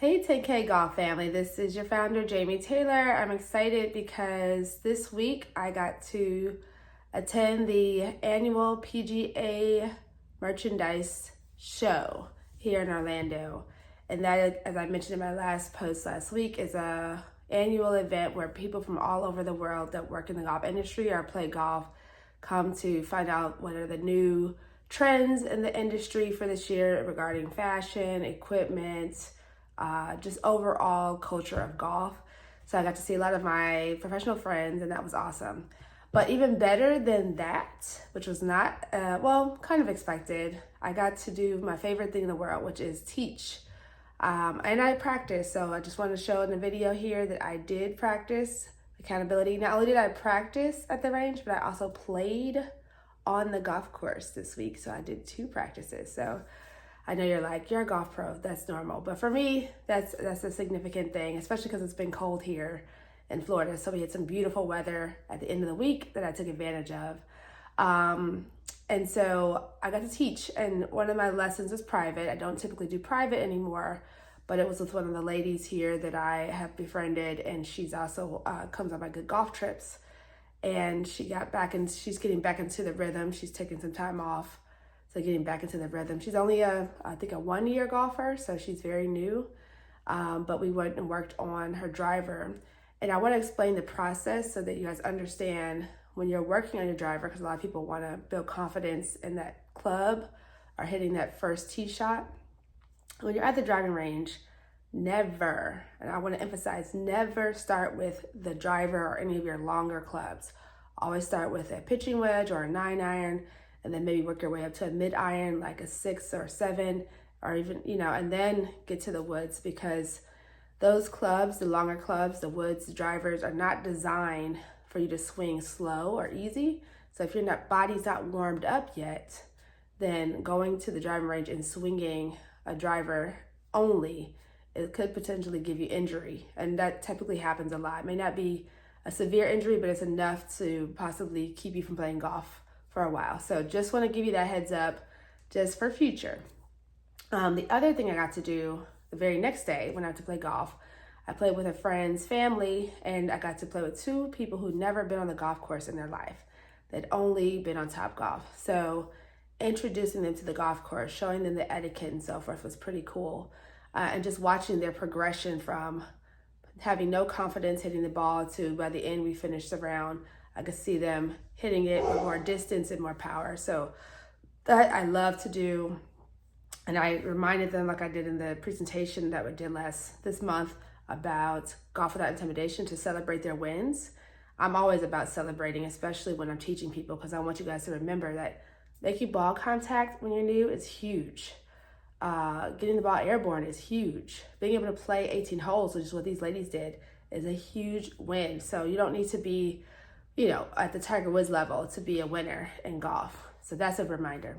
Hey 10K Golf family, this is your founder Jamie Taylor. I'm excited because this week I got to attend the annual PGA merchandise show here in Orlando. And that, as I mentioned in my last post last week, is a annual event where people from all over the world that work in the golf industry or play golf come to find out what are the new trends in the industry for this year regarding fashion, equipment, just overall culture of golf. So I got to see a lot of my professional friends, and that was awesome. But even better than that, which was not, kind of expected, I got to do my favorite thing in the world, which is teach. And I practice, so I just want to show in the video here that I did practice accountability. Not only did I practice at the range, but I also played on the golf course this week. So I did 2 practices. So I know you're like, you're a golf pro, that's normal. But for me, that's a significant thing, especially because it's been cold here in Florida. So we had some beautiful weather at the end of the week that I took advantage of. And so I got to teach, and one of my lessons was private. I don't typically do private anymore, but it was with one of the ladies here that I have befriended, and she's also comes on my good golf trips. And she's getting back into the rhythm. She's taking some time off. So getting back into the rhythm. She's only I think a 1-year golfer, so she's very new. But we went and worked on her driver. And I want to explain the process so that you guys understand when you're working on your driver, because a lot of people want to build confidence in that club or hitting that first tee shot. When you're at the driving range, never, and I want to emphasize, never start with the driver or any of your longer clubs. Always start with a pitching wedge or a 9-iron, and then maybe work your way up to a mid-iron, like a 6 or 7, or even, and then get to the woods, because those clubs, the longer clubs, the woods, the drivers, are not designed for you to swing slow or easy. So if your body's not warmed up yet, then going to the driving range and swinging a driver only, it could potentially give you injury. And that typically happens a lot. It may not be a severe injury, but it's enough to possibly keep you from playing golf for a while. So just want to give you that heads up just for future. The other thing I got to do the very next day when I had to play golf, I played with a friend's family, and I got to play with 2 people who'd never been on the golf course in their life. They'd only been on Top Golf. So introducing them to the golf course, showing them the etiquette and so forth was pretty cool. And just watching their progression from having no confidence hitting the ball to by the end we finished the round, I could see them hitting it with more distance and more power. So that I love to do. And I reminded them, like I did in the presentation that we did this month, about golf without intimidation, to celebrate their wins. I'm always about celebrating, especially when I'm teaching people, because I want you guys to remember that making ball contact when you're new is huge. Getting the ball airborne is huge. Being able to play 18 holes, which is what these ladies did, is a huge win. So you don't need to be, at the Tiger Woods level to be a winner in golf. So that's a reminder.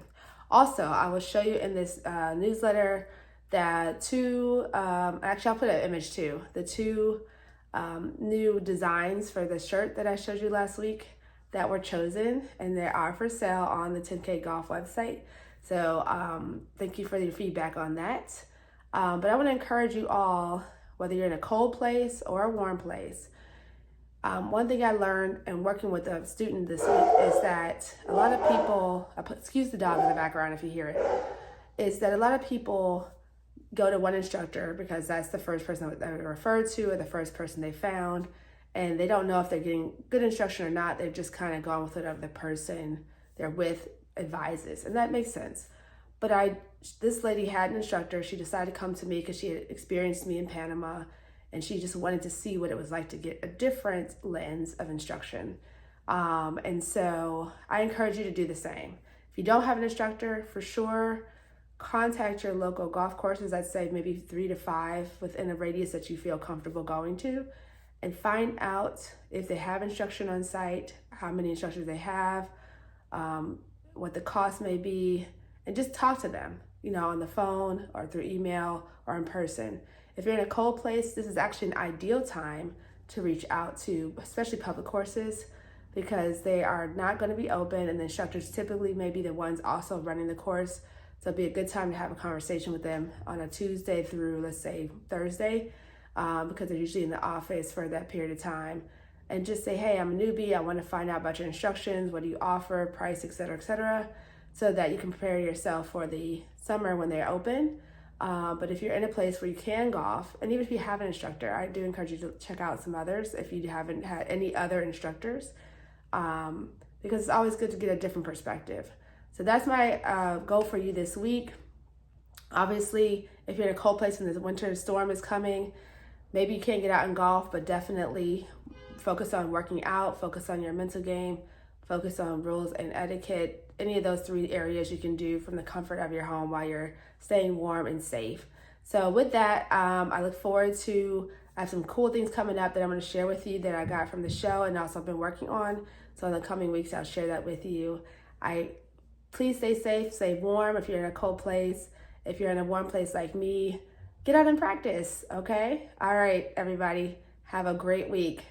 Also, I will show you in this newsletter that 2, actually I'll put an image too, the 2 new designs for the shirt that I showed you last week that were chosen, and they are for sale on the 10K Golf website. So thank you for your feedback on that. But I want to encourage you all, whether you're in a cold place or a warm place, one thing I learned in working with a student this week is that a lot of people, excuse the dog in the background if you hear it, is that a lot of people go to one instructor because that's the first person that they're referred to or the first person they found, and they don't know if they're getting good instruction or not. They've just kind of gone with whatever the person they're with advises, and that makes sense. But this lady had an instructor. She decided to come to me because she had experienced me in Panama, and she just wanted to see what it was like to get a different lens of instruction. And so I encourage you to do the same. If you don't have an instructor, for sure, contact your local golf courses. I'd say maybe 3 to 5 within a radius that you feel comfortable going to, and find out if they have instruction on site, how many instructors they have, what the cost may be, and just talk to them, on the phone or through email or in person. If you're in a cold place, this is actually an ideal time to reach out to, especially public courses, because they are not going to be open, and the instructors typically may be the ones also running the course. So it'd be a good time to have a conversation with them on a Tuesday through, let's say, Thursday, because they're usually in the office for that period of time. And just say, hey, I'm a newbie. I want to find out about your instructions. What do you offer, price, et cetera, so that you can prepare yourself for the summer when they're open. But if you're in a place where you can golf, and even if you have an instructor, I do encourage you to check out some others if you haven't had any other instructors, because it's always good to get a different perspective. So that's my goal for you this week. Obviously, if you're in a cold place and the winter storm is coming, maybe you can't get out and golf, but definitely focus on working out, focus on your mental game, focus on rules and etiquette. Any of those 3 areas you can do from the comfort of your home while you're staying warm and safe. So with that, I look forward to, I have some cool things coming up that I'm going to share with you that I got from the show and also I've been working on. So in the coming weeks, I'll share that with you. Please stay safe, stay warm if you're in a cold place. If you're in a warm place like me, get out and practice, okay? All right, everybody, have a great week.